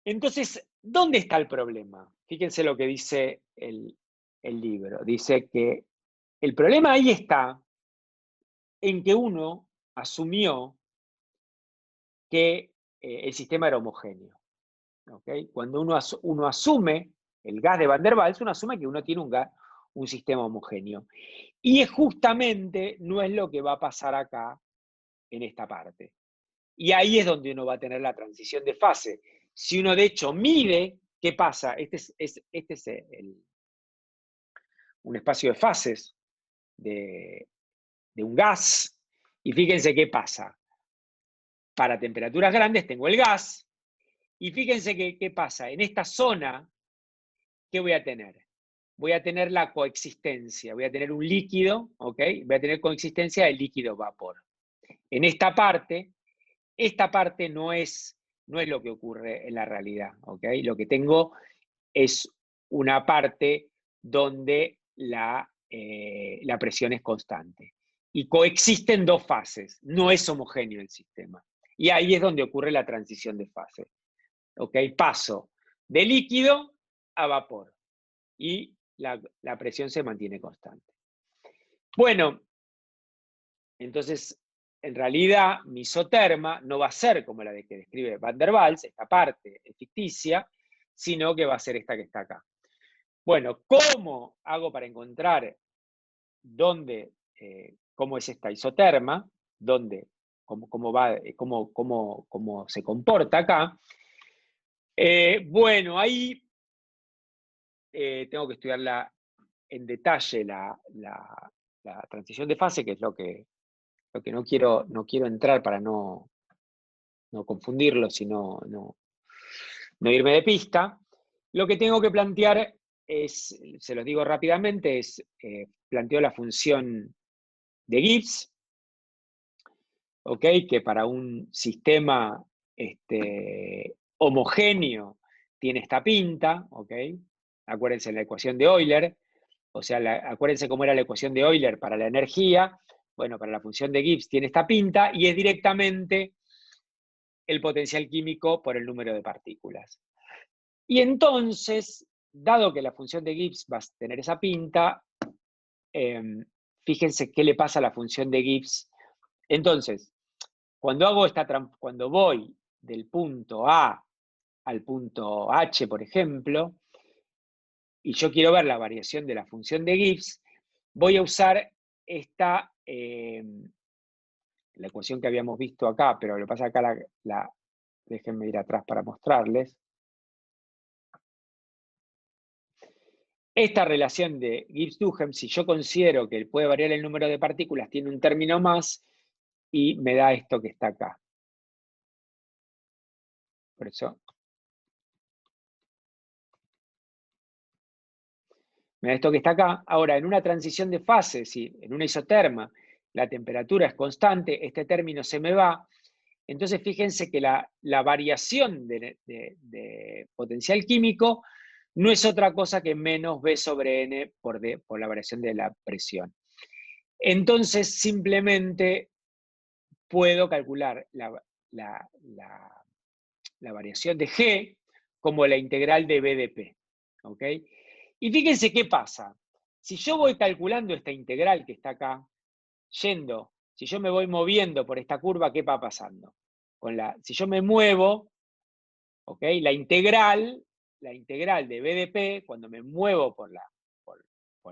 Entonces, ¿dónde está el problema? Fíjense lo que dice el libro. Dice que el problema ahí está en que uno asumió que el sistema era homogéneo. ¿Okay? Cuando uno asume el gas de Van der Waals, uno asume que uno tiene un sistema homogéneo. Y justamente no es lo que va a pasar acá en esta parte. Y ahí es donde uno va a tener la transición de fase. Si uno de hecho mide, ¿qué pasa? Este es un espacio de fases de un gas. Y fíjense qué pasa. Para temperaturas grandes tengo el gas. Y fíjense qué pasa. En esta zona ¿qué voy a tener? Voy a tener la coexistencia, voy a tener un líquido, ¿ok? Voy a tener coexistencia de líquido-vapor. En esta parte no es lo que ocurre en la realidad, ¿ok? Lo que tengo es una parte donde la presión es constante. Y coexisten dos fases, no es homogéneo el sistema. Y ahí es donde ocurre la transición de fase. ¿Ok? Paso de líquido a vapor. Y la presión se mantiene constante. Bueno, entonces, en realidad, mi isoterma no va a ser como la de que describe Van der Waals, esta parte es ficticia, sino que va a ser esta que está acá. Bueno, ¿cómo hago para encontrar dónde, cómo es esta isoterma? ¿Dónde, cómo se comporta acá? Bueno, ahí tengo que estudiarla en detalle la transición de fase, que es lo que no quiero entrar para no confundirlo, sino no irme de pista. Lo que tengo que plantear es, se los digo rápidamente, es planteo la función de Gibbs, ¿ok? Que para un sistema homogéneo tiene esta pinta, ¿ok? Acuérdense la ecuación de Euler, o sea, acuérdense cómo era la ecuación de Euler para la energía. Bueno, para la función de Gibbs tiene esta pinta y es directamente el potencial químico por el número de partículas. Y entonces, dado que la función de Gibbs va a tener esa pinta, fíjense qué le pasa a la función de Gibbs. Entonces, cuando voy del punto A al punto H, por ejemplo, y yo quiero ver la variación de la función de Gibbs, voy a usar esta, la ecuación que habíamos visto acá, pero lo que pasa acá, déjenme ir atrás para mostrarles. Esta relación de Gibbs-Duhem, si yo considero que puede variar el número de partículas, tiene un término más y me da esto que está acá. Por eso me da esto que está acá. Ahora, en una transición de fase, si en una isoterma la temperatura es constante, este término se me va. Entonces, fíjense que la variación de potencial químico no es otra cosa que menos B sobre N por la variación de la presión. Entonces, simplemente puedo calcular la variación de G como la integral de B de P. ¿Ok? Y fíjense qué pasa. Si yo voy calculando esta integral que está acá, si yo me voy moviendo por esta curva, ¿qué va pasando? Si yo me muevo, ¿ok? La integral de B de P, cuando me muevo por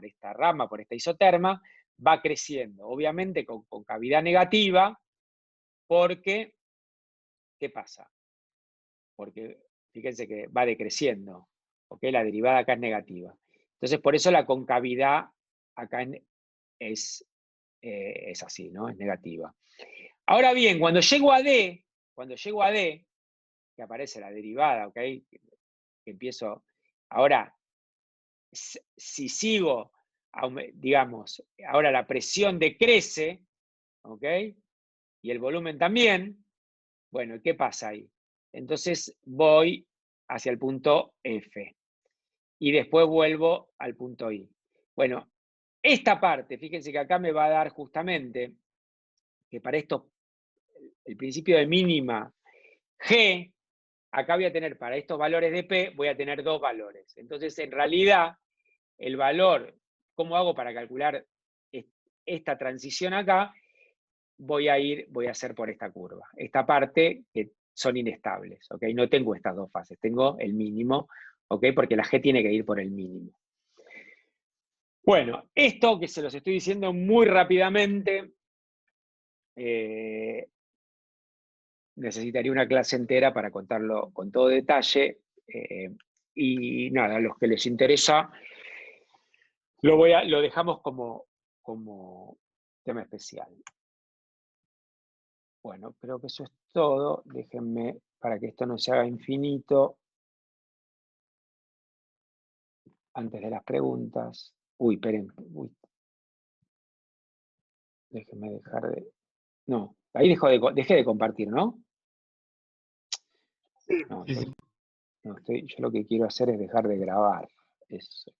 esta rama, por esta isoterma, va creciendo. Obviamente con cavidad negativa, porque, ¿qué pasa? Porque fíjense que va decreciendo, ¿ok? La derivada acá es negativa. Entonces, por eso la concavidad acá es así, ¿no? Es negativa. Ahora bien, cuando llego a D, que aparece la derivada, ¿ok? Que empiezo, ahora, si sigo, digamos, ahora la presión decrece, ¿ok? Y el volumen también, bueno, ¿qué pasa ahí? Entonces voy hacia el punto F y después vuelvo al punto I. Bueno, esta parte, fíjense que acá me va a dar justamente que para esto, el principio de mínima G, acá voy a tener para estos valores de P, voy a tener dos valores. Entonces, en realidad, el valor, ¿cómo hago para calcular esta transición acá? Voy a hacer por esta curva. Esta parte que son inestables, ¿ok? No tengo estas dos fases, tengo el mínimo, ¿ok? Porque la G tiene que ir por el mínimo. Bueno, esto que se los estoy diciendo muy rápidamente, necesitaría una clase entera para contarlo con todo detalle. Y nada, a los que les interesa, lo dejamos como tema especial. Bueno, creo que eso es todo. Déjenme, para que esto no se haga infinito, antes de las preguntas. Uy, esperen. Uy. Déjenme dejar de... No, ahí dejé de compartir, ¿no? Sí. No, Sí, yo, sí. no estoy, yo lo que quiero hacer es dejar de grabar. Eso.